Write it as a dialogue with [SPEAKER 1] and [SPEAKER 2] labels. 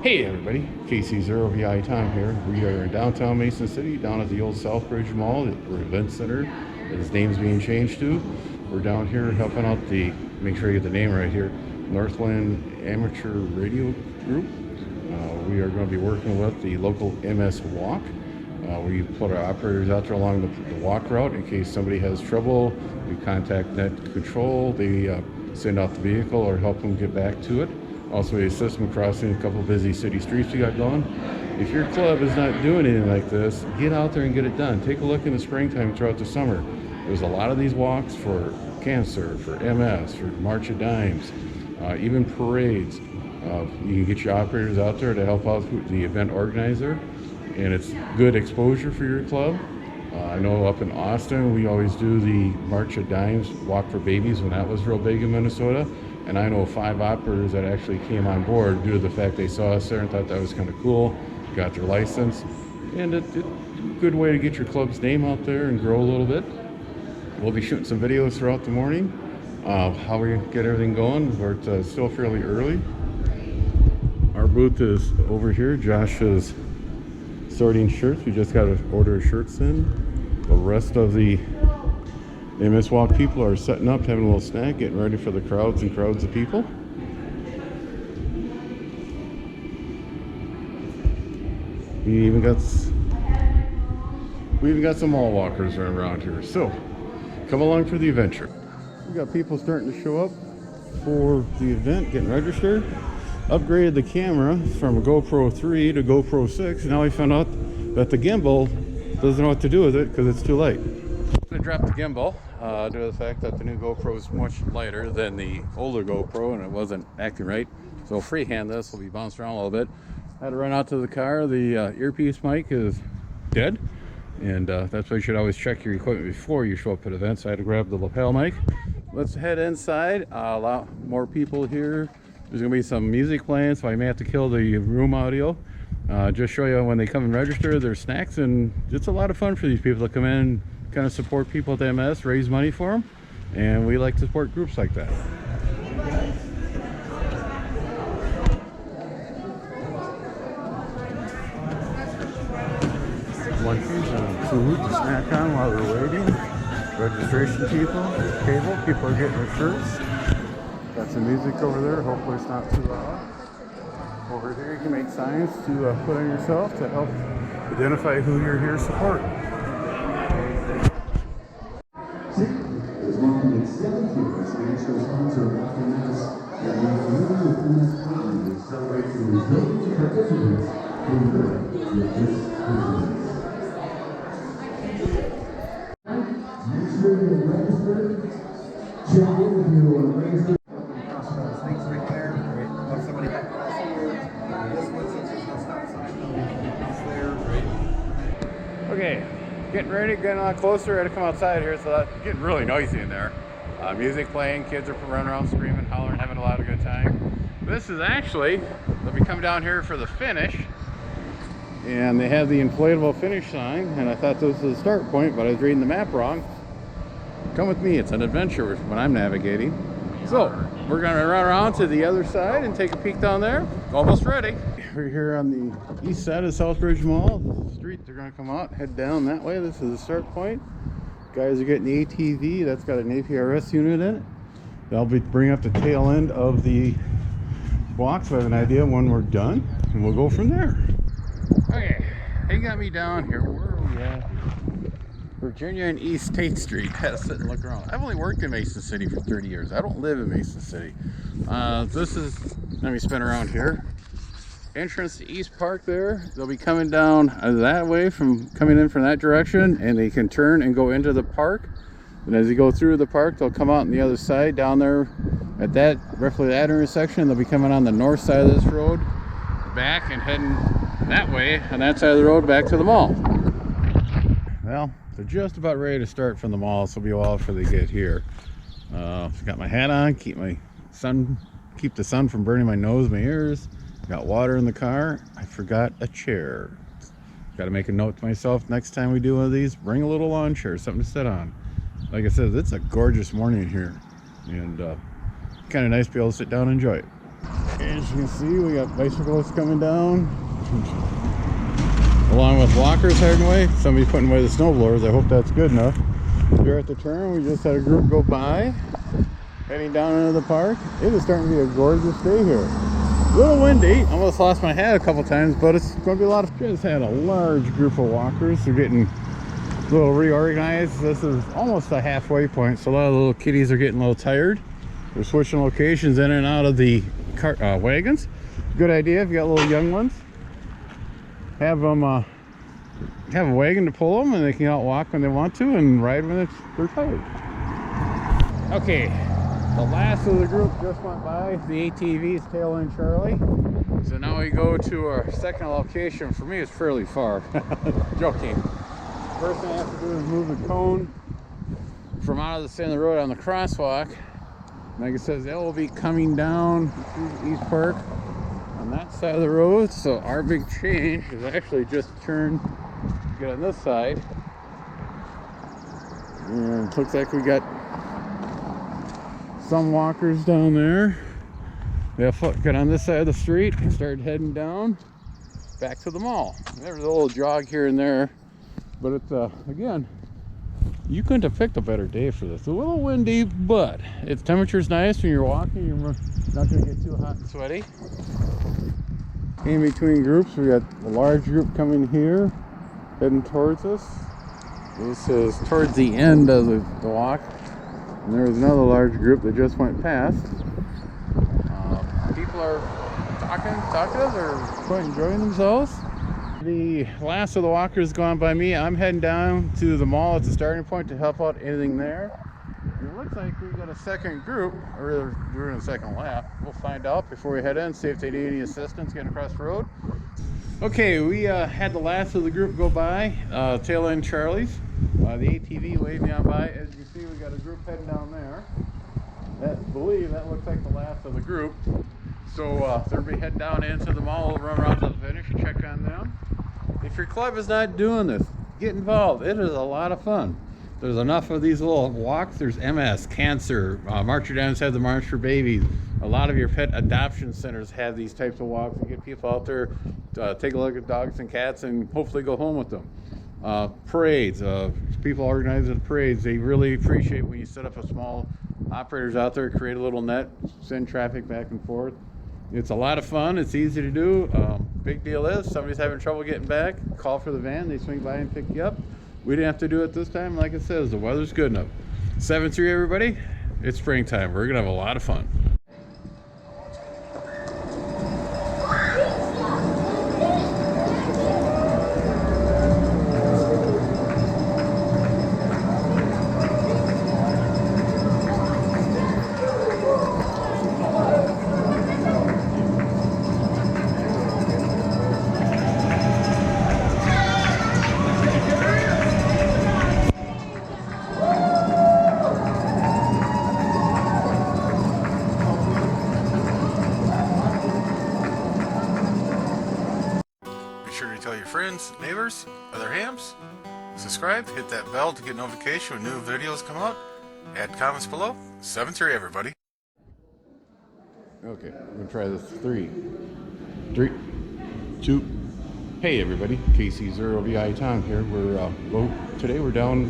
[SPEAKER 1] Hey everybody, KC0VI Tom here. We are in downtown Mason City, down at the old Southbridge Mall, or Event Center, that his name's being changed to. We're down here helping out the, make sure I get the name right here, Northland Amateur Radio Group. We are going to be working with the local MS Walk. We put our operators out there along the walk route in case somebody has trouble. We contact Net Control. They send out the vehicle or help them get back to it. Also, we assist them crossing a couple busy city streets we got going. If your club is not doing anything like this, get out there and get it done. Take a look in the springtime throughout the summer. There's a lot of these walks for cancer, for MS, for March of Dimes, even parades. You can get your operators out there to help out the event organizer, and it's good exposure for your club. I know up in Austin, we always do the March of Dimes Walk for Babies when that was real big in Minnesota. And I know 5 operators that actually came on board due to the fact they saw us there and thought that was kind of cool, got their license. And it's a good way to get your club's name out there and grow a little bit. We'll be shooting some videos throughout the morning, how we get everything going. It's still fairly early. Our booth is over here. Josh is sorting shirts. We just got to order shirts in. The rest of the MS Walk people are setting up, having a little snack, getting ready for the crowds and crowds of people. We even got some mall walkers around here. So come along for the adventure. We got people starting to show up for the event, getting registered. Upgraded the camera from a GoPro 3 to GoPro 6. Now we found out that the gimbal doesn't know what to do with it because it's too light. I dropped the gimbal due to the fact that the new GoPro is much lighter than the older GoPro and it wasn't acting right. So freehand this will be bounced around a little bit. I had to run out to the car. The earpiece mic is dead, and that's why you should always check your equipment before you show up at events. So I had to grab the lapel mic. Let's head inside. A lot more people here. There's going to be some music playing, so I may have to kill the room audio. Just show you when they come and register, there's snacks, and it's a lot of fun for these people to come in, kind of support people at the MS, raise money for them, and we like to support groups like that. Lunches and food to snack on while they're waiting. Registration people are getting their shirts. Got some music over there, hopefully it's not too loud. Over here you can make signs to put on yourself to help identify who you're here to support. Okay, getting ready, getting a lot closer. I had to come outside here, so it's getting really noisy in there. Music playing, kids are running around screaming, hollering, having a lot of good time. This is actually, they'll be coming down here for the finish, and they have the inflatable finish sign, and I thought this was the start point, but I was reading the map wrong. Come with me, it's an adventure when I'm navigating. So, we're gonna run around to the other side and take a peek down there. Almost ready. We're here on the east side of Southbridge Mall. This is the street, they're gonna come out, head down that way. This is the start point. Guys are getting the ATV, that's got an APRS unit in it. They'll be bringing up the tail end of the walk, so I have an idea when we're done, and we'll go from there. Okay, they got me down here. Where are we at? Virginia and East State Street. Had to sit and look around. I've only worked in Mason City for 30 years. I don't live in Mason City. This is, let me spin around here. Entrance to East Park there. They'll be coming down that way, coming in from that direction, and they can turn and go into the park. And as you go through the park, they'll come out on the other side down there at that, roughly that intersection. They'll be coming on the north side of this road, back and heading that way on that side of the road back to the mall. Well, they're just about ready to start from the mall, so it'll be a while before they get here. Got my hat on, keep the sun from burning my nose, my ears. Got water in the car. I forgot a chair. Got to make a note to myself next time we do one of these, bring a little lawn chair, something to sit on. Like I said, it's a gorgeous morning here, and kind of nice to be able to sit down and enjoy it. As you can see, we got bicyclists coming down, along with walkers heading away. Somebody putting away the snowblowers. I hope that's good enough. Here at the turn, we just had a group go by, heading down into the park. It is starting to be a gorgeous day here. A little windy. Almost lost my hat a couple times, but it's going to be a lot of fun. Just had a large group of walkers. They're getting a little reorganized. This is almost a halfway point, so a lot of the little kitties are getting a little tired. They're switching locations in and out of the wagons. Good idea if you got little young ones. Have them have a wagon to pull them, and they can out walk when they want to and ride when they're tired. Okay, the last of the group just went by. The ATV's tail end Charlie. So now we go to our second location. For me, it's fairly far. Joking. First thing I have to do is move the cone from out of the center of the road on the crosswalk. Like it says, they will be coming down through East Park on that side of the road. So our big change is actually just turn, get on this side. And it looks like we got some walkers down there. They'll get on this side of the street and start heading down back to the mall. There's a little jog here and there, but it's again, you couldn't have picked a better day for this. It's a little windy, but its temperature's nice when you're walking. You're not going to get too hot and sweaty. In between groups, we got a large group coming here, heading towards us. This is towards the end of the walk. And there was another large group that just went past. People are talkative, they're quite enjoying themselves. The last of the walkers gone by me. I'm heading down to the mall at the starting point to help out anything there. It looks like we've got a second group, or we're doing a second lap. We'll find out before we head in, see if they need any assistance getting across the road. Okay, we had the last of the group go by, tail end Charlie's. The ATV waved me on by. As you see, we got a group heading down there. I believe that looks like the last of the group. So they'll be heading down into the mall. We'll run around to the finish and check on them. If your club is not doing this, get involved. It is a lot of fun. There's enough of these little walks. There's MS, cancer, March Your Downs have the March for Babies. A lot of your pet adoption centers have these types of walks and get people out there to take a look at dogs and cats and hopefully go home with them. Parades, people organizing the parades, they really appreciate when you set up a small operators out there, create a little net, send traffic back and forth. It's a lot of fun. It's easy to do. Big deal is somebody's having trouble getting back, call for the van, they swing by and pick you up. We didn't have to do it this time. Like it says, the weather's good enough. 7-3 everybody. It's springtime. We're gonna have a lot of fun. Sure to tell your friends, neighbors, other hams, subscribe, hit that bell to get notification when new videos come out. Add comments below. 7-3 everybody. Okay, I'm gonna try this. 3, 2. Hey everybody, KC0VI Tom here. Today we're down